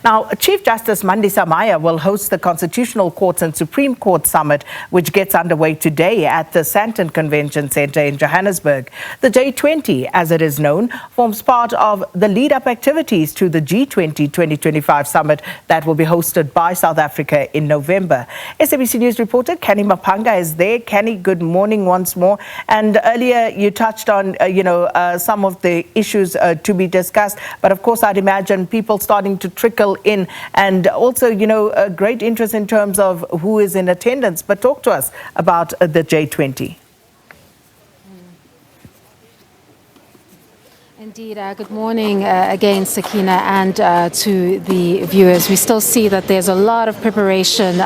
Now, Chief Justice Mandisa Maya will host the Constitutional Court and Supreme Court Summit, which gets underway today at the Sandton Convention Centre in Johannesburg. The J20, as it is known, forms part of the lead-up activities to the J20 2025 summit that will be hosted by South Africa in November. SABC News reporter Canny Maphanga is there. Canny, good morning once more. And earlier you touched on, some of the issues to be discussed. But of course, I'd imagine people starting to trickle in, and also, a great interest in terms of who is in attendance. But talk to us about the J20. Indeed, good morning again, Sakina, and to the viewers. We still see that there's a lot of preparation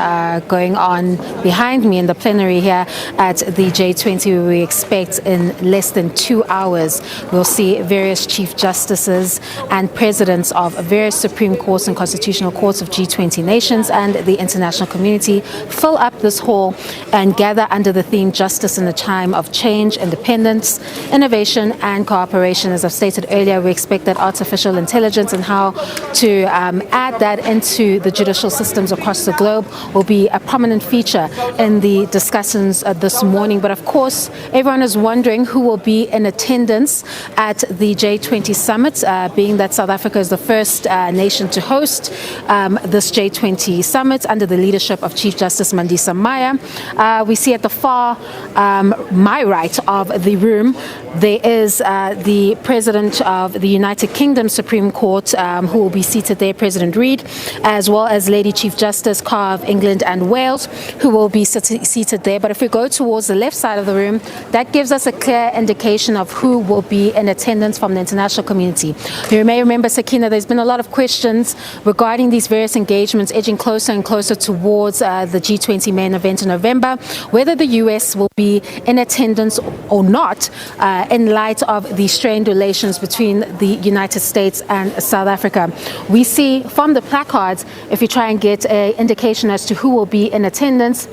going on behind me in the plenary here at the J20. We expect in less than 2 hours we'll see various chief justices and presidents of various Supreme Courts and Constitutional Courts of G20 nations and the international community fill up this hall and gather under the theme Justice in a Time of Change, Independence, Innovation and Cooperation. As I've stated earlier, we expect that artificial intelligence and how to add that into the judicial systems across the globe will be a prominent feature in the discussions this morning. But of course, everyone is wondering who will be in attendance at the J20 summit, being that South Africa is the first nation to host this J20 summit under the leadership of Chief Justice Mandisa Maya. We see at the far my right of the room, there is the President of the United Kingdom Supreme Court, who will be seated there, President Reid, as well as Lady Chief Justice Carr of England and Wales, who will be seated there. But if we go towards the left side of the room, that gives us a clear indication of who will be in attendance from the international community. You may remember, Sakina, there's been a lot of questions regarding these various engagements edging closer and closer towards the G20 main event in November, whether the US will be in attendance or not, in light of the strained relations between the United States and South Africa. We see from the placards, if you try and get an indication as to who will be in attendance,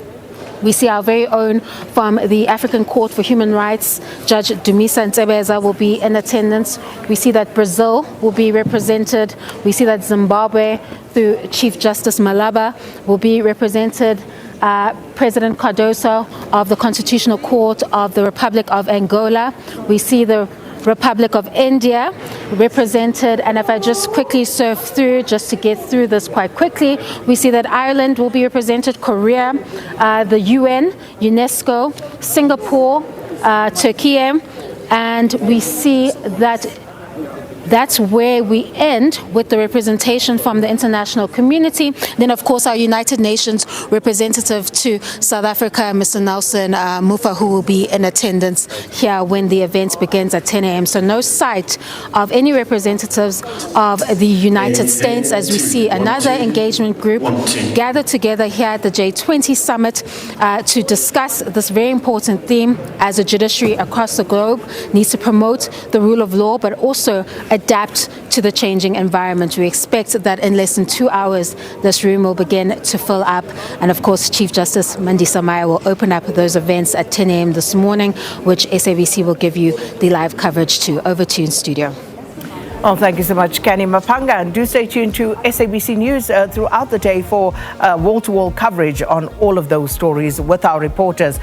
we see our very own from the African Court for Human Rights, Judge Dumisa Ntebeza will be in attendance. We see that Brazil will be represented. We see that Zimbabwe, through Chief Justice Malaba, will be represented. President Cardoso of the Constitutional Court of the Republic of Angola. We see the Republic of India represented, and if I just quickly surf through just to get through this quite quickly, we see that Ireland will be represented, Korea, the UN, UNESCO, Singapore, Turkey, and we see that that's where we end with the representation from the international community. Then, of course, our United Nations representative to South Africa, Mr. Nelson Mufa, who will be in attendance here when the event begins at 10 a.m. So no sight of any representatives of the United States, as we see another engagement group gathered together here at the J20 summit to discuss this very important theme as a judiciary across the globe needs to promote the rule of law, but also adapt to the changing environment. We expect that in less than 2 hours, this room will begin to fill up. And of course, Chief Justice Mandisa Maya will open up those events at 10 a.m. this morning, which SABC will give you the live coverage to. Over to you in studio. Well, thank you so much, Canny Maphanga. And do stay tuned to SABC News throughout the day for wall-to-wall coverage on all of those stories with our reporters.